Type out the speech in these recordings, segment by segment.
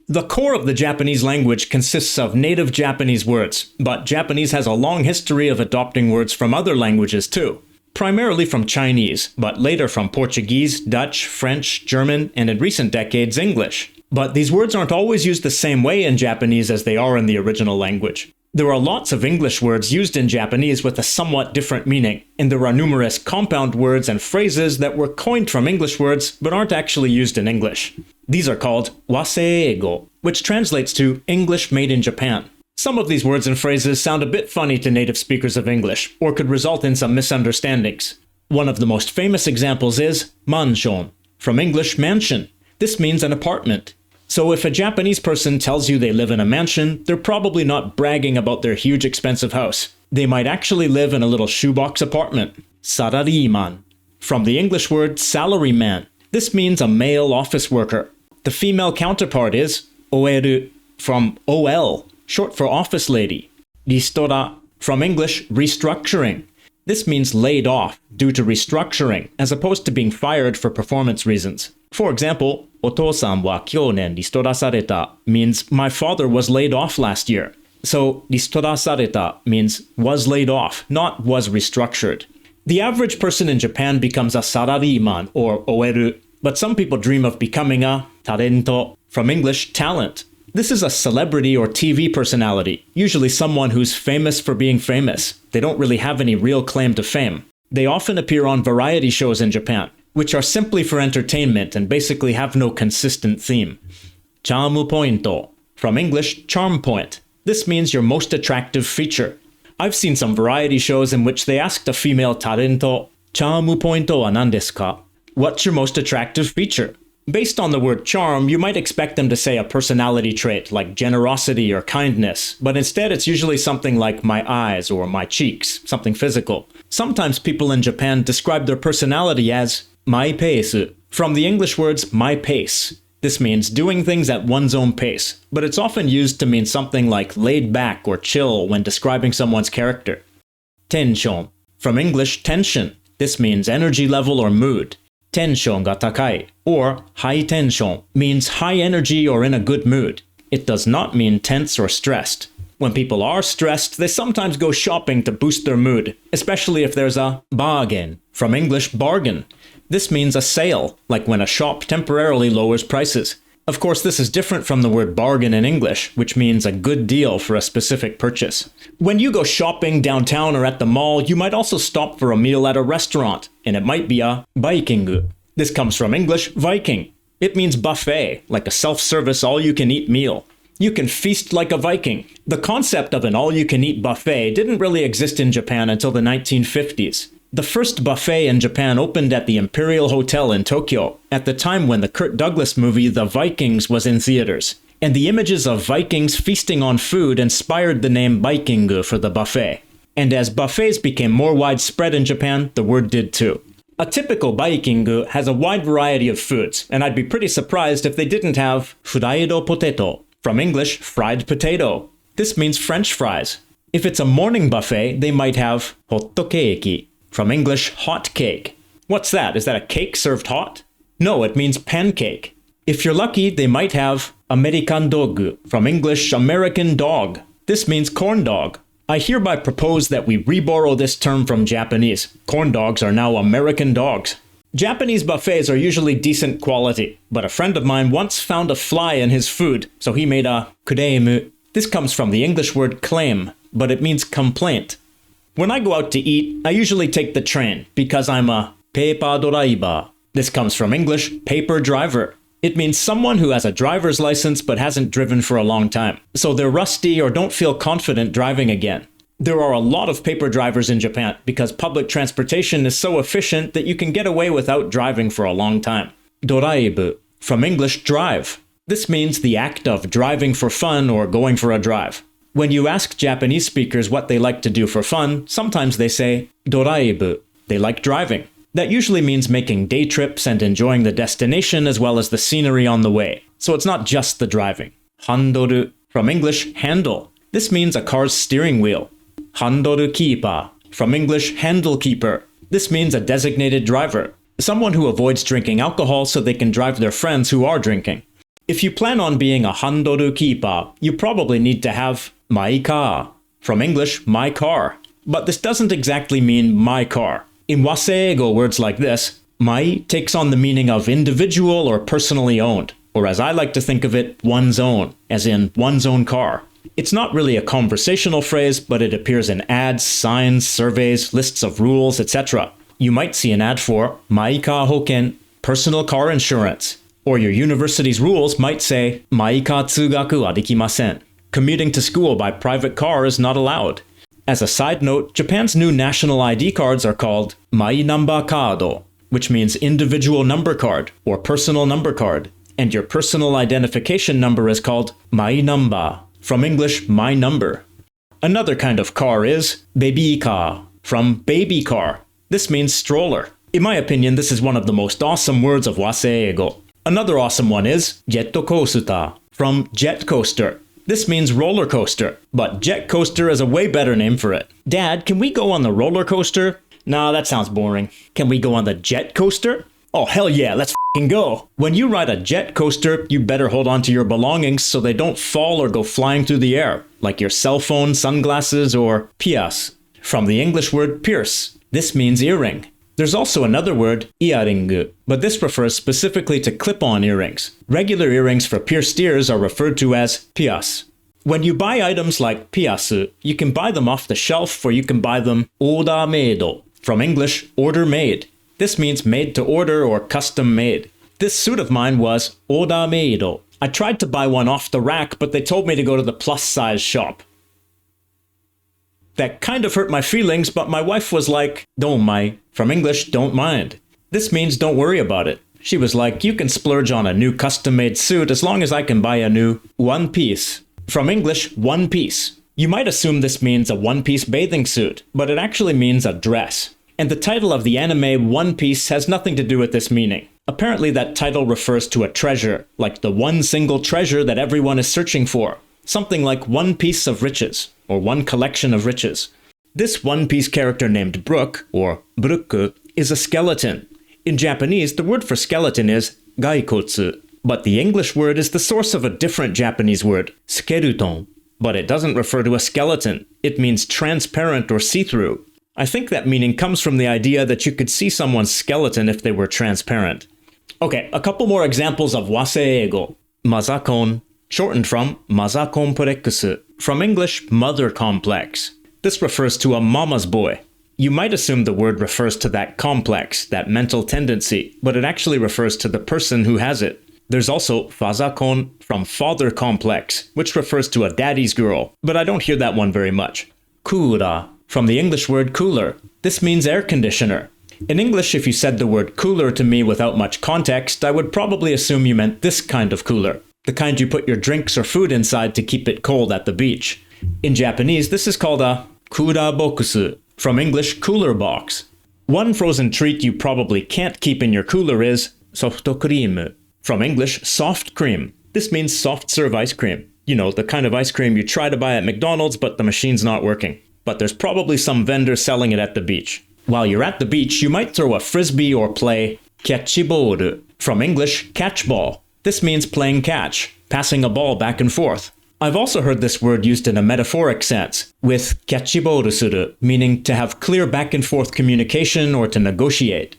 The core of the Japanese language consists of native Japanese words, but Japanese has a long history of adopting words from other languages too. Primarily from Chinese, but later from Portuguese, Dutch, French, German, and in recent decades, English. But these words aren't always used the same way in Japanese as they are in the original language. There are lots of English words used in Japanese with a somewhat different meaning, and there are numerous compound words and phrases that were coined from English words but aren't actually used in English. These are called WASEI EIGO, which translates to English made in Japan. Some of these words and phrases sound a bit funny to native speakers of English, or could result in some misunderstandings. One of the most famous examples is manshon, from English mansion. This means an apartment. So if a Japanese person tells you they live in a mansion, they're probably not bragging about their huge expensive house. They might actually live in a little shoebox apartment. Sarariman, from the English word salaryman. This means a male office worker. The female counterpart is oeru, from OL, short for office lady. Ristora, from English restructuring. This means laid off due to restructuring, as opposed to being fired for performance reasons. For example, otosan wa kyonen ristorasareta means my father was laid off last year. So ristorasareta means was laid off, not was restructured. The average person in Japan becomes a sarariman or oeru, but some people dream of becoming a talento, from English talent. This is a celebrity or TV personality, usually someone who's famous for being famous. They don't really have any real claim to fame. They often appear on variety shows in Japan, which are simply for entertainment and basically have no consistent theme. Charmu pointo, from English charm point. This means your most attractive feature. I've seen some variety shows in which they asked a female talento, Charmu pointo wa nan desu ka? What's your most attractive feature? Based on the word charm, you might expect them to say a personality trait like generosity or kindness, but instead it's usually something like my eyes or my cheeks, something physical. Sometimes people in Japan describe their personality as my pace, from the English words my pace. This means doing things at one's own pace, but it's often used to mean something like laid back or chill when describing someone's character. Tenshon, from English tension. This means energy level or mood. Tenshon ga takai, or high tension, means high energy or in a good mood. It does not mean tense or stressed. When people are stressed, they sometimes go shopping to boost their mood, especially if there's a bargain, from English bargain. This means a sale, like when a shop temporarily lowers prices. Of course, this is different from the word bargain in English, which means a good deal for a specific purchase. When you go shopping downtown or at the mall, you might also stop for a meal at a restaurant, and it might be a baikingu. This comes from English Viking. It means buffet, like a self-service all-you-can-eat meal. You can feast like a Viking. The concept of an all-you-can-eat buffet didn't really exist in Japan until the 1950s. The first buffet in Japan opened at the Imperial Hotel in Tokyo, at the time when the Kirk Douglas movie The Vikings was in theaters. And the images of Vikings feasting on food inspired the name Baikingu for the buffet. And as buffets became more widespread in Japan, the word did too. A typical baikingu has a wide variety of foods, and I'd be pretty surprised if they didn't have fraido potato, from English fried potato. This means French fries. If it's a morning buffet, they might have hottokeiki, from English hot cake. What's that? Is that a cake served hot? No, it means pancake. If you're lucky, they might have American dogu, from English American dog. This means corn dog. I hereby propose that we reborrow this term from Japanese. Corn dogs are now American dogs. Japanese buffets are usually decent quality, but a friend of mine once found a fly in his food, so he made a kureimu. This comes from the English word claim, but it means complaint. When I go out to eat, I usually take the train, because I'm a paper driver. This comes from English paper driver. It means someone who has a driver's license but hasn't driven for a long time, so they're rusty or don't feel confident driving again. There are a lot of paper drivers in Japan because public transportation is so efficient that you can get away without driving for a long time. Doraibu, from English drive. This means the act of driving for fun or going for a drive. When you ask Japanese speakers what they like to do for fun, sometimes they say doraibu. They like driving. That usually means making day trips and enjoying the destination as well as the scenery on the way. So it's not just the driving. Handoru, from English handle. This means a car's steering wheel. Handoru keeper, from English handle keeper. This means a designated driver. Someone who avoids drinking alcohol so they can drive their friends who are drinking. If you plan on being a handoru keeper, you probably need to have my car, from English, my car. But this doesn't exactly mean my car. In WASEI EIGO, words like this, mai takes on the meaning of individual or personally owned, or as I like to think of it, one's own, as in one's own car. It's not really a conversational phrase, but it appears in ads, signs, surveys, lists of rules, etc. You might see an ad for mai ka hoken, personal car insurance. Or your university's rules might say mai ka tsugaku wa dekimasen. Commuting to school by private car is not allowed. As a side note, Japan's new national ID cards are called mai number card, which means individual number card or personal number card. And your personal identification number is called mai number, from English, my number. Another kind of car is baby car, from baby car. This means stroller. In my opinion, this is one of the most awesome words of WASEI EIGO. Another awesome one is jet coaster, from jet coaster. This means roller coaster, but jet coaster is a way better name for it. Dad, can we go on the roller coaster? Nah, that sounds boring. Can we go on the jet coaster? Oh, hell yeah, let's f***ing go. When you ride a jet coaster, you better hold on to your belongings so they don't fall or go flying through the air, like your cell phone, sunglasses, or pias, from the English word pierce. This means earring. There's also another word, earring, but this refers specifically to clip-on earrings. Regular earrings for pierced ears are referred to as pias. When you buy items like pias, you can buy them off the shelf or you can buy them order made, from English, order made. This means made to order or custom made. This suit of mine was order made. I tried to buy one off the rack, but they told me to go to the plus-size shop. That kind of hurt my feelings, but my wife was like, don't mind, from English, don't mind. This means don't worry about it. She was like, you can splurge on a new custom-made suit as long as I can buy a new one piece. From English, one piece. You might assume this means a one-piece bathing suit, but it actually means a dress. And the title of the anime One Piece has nothing to do with this meaning. Apparently that title refers to a treasure, like the one single treasure that everyone is searching for. Something like one piece of riches, or one collection of riches. This One Piece character named Brook, or Bruku, is a skeleton. In Japanese, the word for skeleton is gaikotsu, but the English word is the source of a different Japanese word, skeleton. But it doesn't refer to a skeleton. It means transparent or see-through. I think that meaning comes from the idea that you could see someone's skeleton if they were transparent. Okay, a couple more examples of WASEI EIGO. Mazakon, shortened from mazakomplex, from English, mother complex. This refers to a mama's boy. You might assume the word refers to that complex, that mental tendency, but it actually refers to the person who has it. There's also fazakon, from father complex, which refers to a daddy's girl, but I don't hear that one very much. Kura, from the English word cooler. This means air conditioner. In English, if you said the word cooler to me without much context, I would probably assume you meant this kind of cooler. The kind you put your drinks or food inside to keep it cold at the beach. In Japanese, this is called a kura bokusu, from English, cooler box. One frozen treat you probably can't keep in your cooler is soft cream, from English, soft cream. This means soft serve ice cream. You know, the kind of ice cream you try to buy at McDonald's, but the machine's not working. But there's probably some vendor selling it at the beach. While you're at the beach, you might throw a frisbee or play catchboard, from English, catch ball. This means playing catch, passing a ball back and forth. I've also heard this word used in a metaphoric sense, with catchiboru suru, meaning to have clear back and forth communication or to negotiate.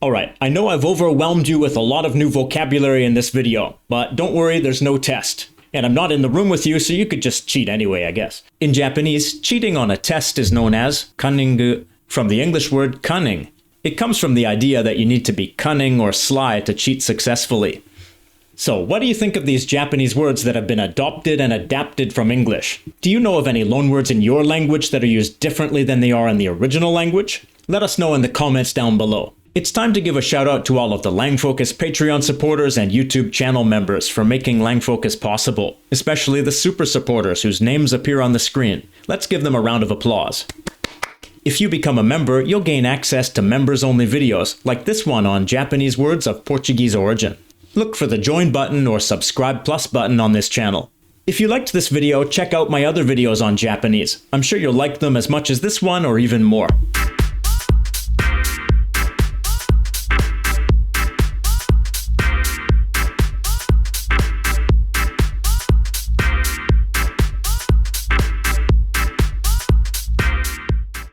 Alright, I know I've overwhelmed you with a lot of new vocabulary in this video, but don't worry, there's no test. And I'm not in the room with you, so you could just cheat anyway, I guess. In Japanese, cheating on a test is known as kanningu, from the English word cunning. It comes from the idea that you need to be cunning or sly to cheat successfully. So, what do you think of these Japanese words that have been adopted and adapted from English? Do you know of any loanwords in your language that are used differently than they are in the original language? Let us know in the comments down below. It's time to give a shout out to all of the LangFocus Patreon supporters and YouTube channel members for making LangFocus possible, especially the super supporters whose names appear on the screen. Let's give them a round of applause. If you become a member, you'll gain access to members-only videos, like this one on Japanese words of Portuguese origin. Look for the join button or subscribe plus button on this channel. If you liked this video, check out my other videos on Japanese. I'm sure you'll like them as much as this one or even more.